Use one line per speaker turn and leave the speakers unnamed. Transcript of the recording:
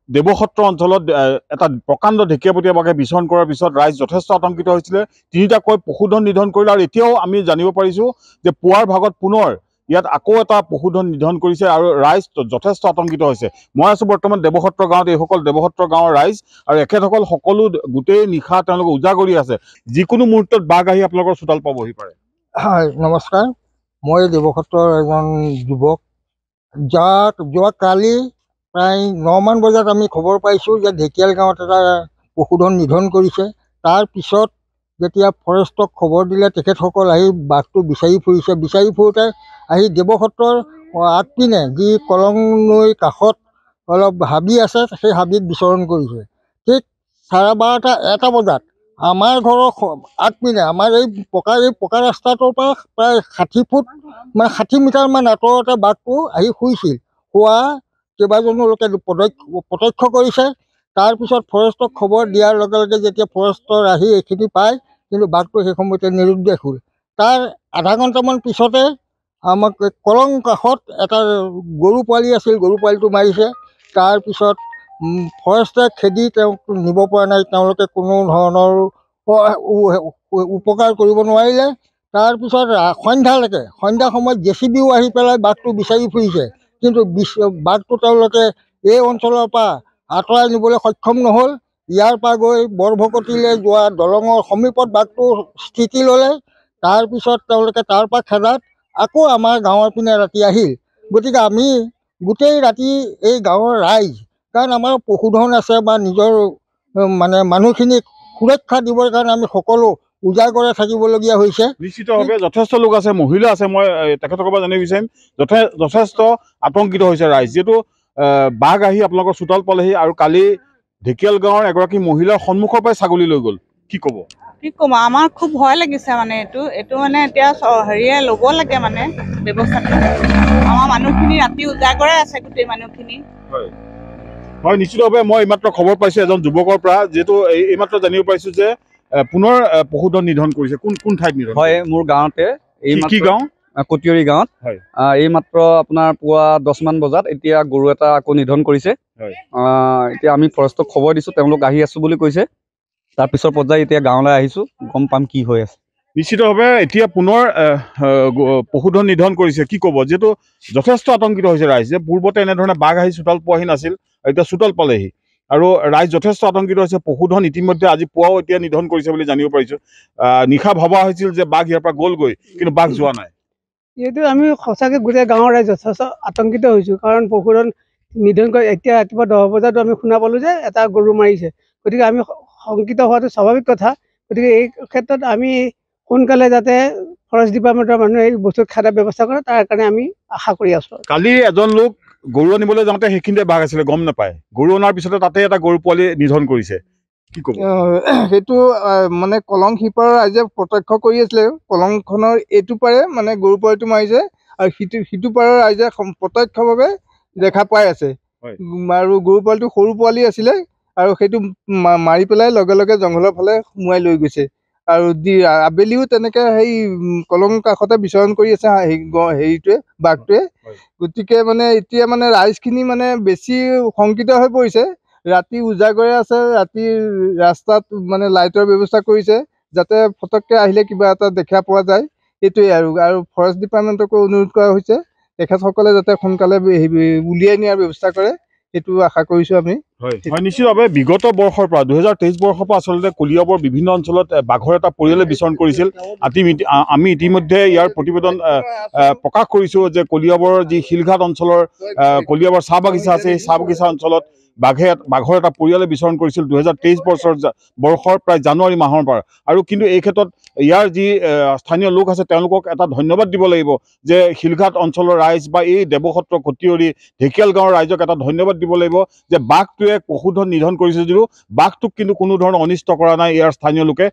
দেৱসত্ৰ অঞ্চলত এটা প্ৰকাণ্ড ঢেকীয়াপতীয়া বাঘে বিচৰণ কৰাৰ পিছত ৰাইজ যথেষ্ট আতংকিত হৈছিলে। তিনিটাকৈ পশুধন নিধন কৰিলে আৰু এতিয়াও আমি জানিব পাৰিছোঁ যে পুৱাৰ ভাগত পুনৰ ইয়াত আকৌ এটা পশুধন নিধন কৰিছে আৰু ৰাইজ যথেষ্ট আতংকিত হৈছে। মই আছোঁ বৰ্তমান দেৱসত্ৰ গাঁৱত। এইসকল দেৱসত্ৰ গাঁৱৰ ৰাইজ আৰু এখেতসকল সকলো গোটেই নিশা তেওঁলোকে উজাগৰি আছে। যিকোনো মুহূৰ্তত বাঘ আহি আপোনালোকৰ চোতাল পাবহি পাৰে।
হয়, নমস্কাৰ। মই দেৱসত্ৰৰ এজন যুৱক। যোৱা কালি প্ৰায় 9 মান বজাত আমি খবৰ পাইছোঁ যে ঢেকীয়াল গাঁৱত এটা পশুধন নিধন কৰিছে। তাৰ পিছত যেতিয়া ফৰেষ্টক খবৰ দিলে, তেখেতসকল আহি বাঘটো বিচাৰি ফুৰিছে। বিচাৰি ফুৰোঁতে আহি দেৱসত্ৰৰ আগপিনে যি কলং নৈৰ কাষত অলপ হাবি আছে, সেই হাবিত বিচৰণ কৰিছে। ঠিক 12:30-1টা বজাত আমাৰ ঘৰৰ আগপিনে আমাৰ এই পকা ৰাস্তাটোৰ পৰা প্ৰায় 60 ফুট মানে 60 মিটাৰমান আঁতৰতে বাঘটো আহি শুইছিল। শোৱা কেইবাজনো লোকে প্ৰত্যক্ষ কৰিছে। তাৰপিছত ফৰেষ্টক খবৰ দিয়াৰ লগে লগে যেতিয়া ফৰেষ্টৰ আহি এইখিনি পায়, কিন্তু বাঘটো সেই সময়তে নিৰুদ্দেশ হ'ল। তাৰ আধা ঘণ্টামান পিছতে আমাক কলং কাষত এটা গৰু পোৱালি আছিল, গৰু পোৱালিটো মাৰিছে। তাৰপিছত ফৰেষ্টে খেদি তেওঁক নিব পৰা নাই। তেওঁলোকে কোনো ধৰণৰ উপকাৰ কৰিব নোৱাৰিলে। তাৰপিছত সন্ধ্যা সময়ত JCBও আহি পেলাই বাঘটো বিচাৰি ফুৰিছে, কিন্তু বাঘটো তেওঁলোকে এই অঞ্চলৰ পৰা আঁতৰাই নিবলৈ সক্ষম নহ'ল। ইয়াৰ পৰা গৈ বৰভকতিলৈ যোৱা দলঙৰ সমীপত বাঘটো স্থিতি ল'লে। তাৰপিছত তেওঁলোকে তাৰ পৰা খেদাত আকৌ আমাৰ গাঁৱৰ পিনে ৰাতি আহিল। গতিকে আমি গোটেই ৰাতি এই গাঁৱৰ ৰাইজ, কাৰণ আমাৰ পশুধন আছে বা নিজৰ মানে মানুহখিনিক সুৰক্ষা দিবৰ কাৰণে আমি সকলো উজাগৰে থাকিবলগীয়া হৈছে।
নিশ্চিতভাৱে যথেষ্ট লোক আছে, মহিলা আছে। মই তেখেতসকলৰ পৰা জানিব বিচাৰিম, যথেষ্ট আতংকিত হৈছে ৰাইজ, যিহেতু বাঘ আহি আপোনালোকৰ চোতাল পালেহি আৰু কালি ঢেকীয়াল গাঁৱৰ এগৰাকী মহিলাৰ সন্মুখৰ পৰাই ছাগলী লৈ গ'ল। কি ক'ব?
আমাৰ খুব ভয় লাগিছে। মানে এইটো মানে এতিয়া হেৰিয়ে ল'ব লাগে মানে ব্যৱস্থাটো। আমাৰ মানুহখিনি ৰাতি উজাগৰে আছে, গোটেই মানুহখিনি।
হয়, নিশ্চিতভাৱে মই এইমাত্ৰ খবৰ পাইছোঁ এজন যুৱকৰ পৰা, যিহেতু এইমাত্ৰ জানিব পাৰিছোঁ যে পুনৰ পশুধন নিধন কৰিছে। কোন ঠাইত নিধন?
হয়, মোৰ গাঁৱতে।
কি গাঁও?
কটিয়ৰী গাঁৱত।
হয়,
এইমাত্ৰ আপোনাৰ পুৱা 10 মান বজাত এতিয়া গৰু এটা আকৌ নিধন কৰিছে। এতিয়া আমি ফৰেষ্টক খবৰ দিছোঁ, তেওঁলোক আহি আছোঁ বুলি কৈছে। তাৰপিছৰ পৰ্যায়ত এতিয়া গাঁৱলৈ আহিছোঁ, গম পাম কি হৈ আছে।
নিশ্চিতভাৱে এতিয়া পুনৰ পশুধন নিধন কৰিছে। কি ক'ব? যিহেতু যথেষ্ট আতংকিত হৈছে ৰাইজ, যে পূৰ্বতে এনেধৰণে বাঘ আহি চোতাল পোৱাহি নাছিল, এতিয়া চোতাল পালেহি আৰু ৰাইজ যথেষ্ট আতংকিত হৈছে। পশুধন ইতিমধ্যে আজি পুৱাও এতিয়া নিধন কৰিছে বুলি জানিব পাৰিছোঁ। নিশা ভবা হৈছিল যে বাঘ ইয়াৰ পৰা গ'লগৈ, কিন্তু বাঘ যোৱা নাই।
এইটো আমি সঁচাকৈ গোটেই গাঁৱৰ ৰাইজ যথেষ্ট আতংকিত হৈছোঁ, কাৰণ পশুধন নিধন কৰি এতিয়া ৰাতিপুৱা 10 বজাতো আমি শুনা পালোঁ যে এটা গৰু মাৰিছে। গতিকে আমি শংকিত হোৱাটো স্বাভাৱিক কথা। গতিকে এই ক্ষেত্ৰত আমি সোনকালে যাতে ফৰেষ্ট ডিপাৰ্টমেণ্টৰ মানুহে এই বস্তু খেদাৰ ব্যৱস্থা কৰে, তাৰ কাৰণে আমি আশা কৰি আছোঁ।
কালি এজন লোক গৰু আনিবলৈ যাওঁতে সেইখিনিতে বাঘ আছিলে, গম নাপায়। গৰু অনাৰ পিছতে তাতে এটা গৰু পোৱালি নিধন কৰিছে। কি ক'ব?
সেইটো মানে কলং সিপাৰৰ ৰাইজে প্ৰত্যক্ষ কৰি আছিলে। কলংখনৰ এইটো পাৰে মানে গৰু পোৱালিটো মাৰিছে, আৰু সিটো পাৰৰ ৰাইজে প্ৰত্যক্ষভাৱে দেখা পাই আছে। আৰু গৰু পোৱালিটো সৰু পোৱালি আছিলে, আৰু সেইটো মাৰি পেলাই লগে লগে জংঘলৰ ফালে সোমোৱাই লৈ গৈছে। আৰু আবেলিও তেনেকৈ সেই কলং কাষতে বিচৰণ কৰি আছে বাঘটোৱে। গতিকে মানে এতিয়া মানে ৰাইজখিনি মানে বেছি শংকিত হৈ পৰিছে। ৰাতি উজাগৰে আছে, ৰাতি ৰাস্তাত মানে লাইটৰ ব্যৱস্থা কৰিছে, যাতে ফটককৈ আহিলে কিবা এটা দেখা পোৱা যায়। সেইটোৱে আৰু ফৰেষ্ট ডিপাৰ্টমেণ্টকো অনুৰোধ কৰা হৈছে, তেখেতসকলে যাতে সোনকালে উলিয়াই নিয়াৰ ব্যৱস্থা কৰে, সেইটো আশা কৰিছোঁ আমি।
হয়, নিশ্চিতভাৱে বিগত বৰ্ষৰ পৰা 2023 বৰ্ষৰ পৰা আচলতে কলিয়াবৰ বিভিন্ন অঞ্চলত বাঘৰ এটা পৰিয়ালে বিচৰণ কৰিছিল। আমি ইতিমধ্যে ইয়াৰ প্ৰতিবেদন প্ৰকাশ কৰিছোঁ যে কলিয়াবৰৰ যি শিলঘাট অঞ্চলৰ কলিয়াবৰ চাহ বাগিচা আছে, সেই চাহ বাগিচা অঞ্চলত বাঘৰ এটা পৰিয়ালে বিচৰণ কৰিছিল 2023 বৰ্ষৰ প্ৰায় জানুৱাৰী মাহৰ পৰা। আৰু কিন্তু এই ক্ষেত্ৰত ইয়াৰ যি স্থানীয় লোক আছে, তেওঁলোকক এটা ধন্যবাদ দিব লাগিব যে শিলঘাট অঞ্চলৰ ৰাইজ বা এই দেৱসত্ৰ কটিয়ৰী ঢেকীয়াল গাঁৱৰ ৰাইজক এটা ধন্যবাদ দিব লাগিব যে বাঘটোৱে পশুধন নিধন কৰিছে যদিও বাঘটোক কিন্তু কোনো ধৰণৰ অনিষ্ট কৰা নাই ইয়াৰ স্থানীয় লোকে।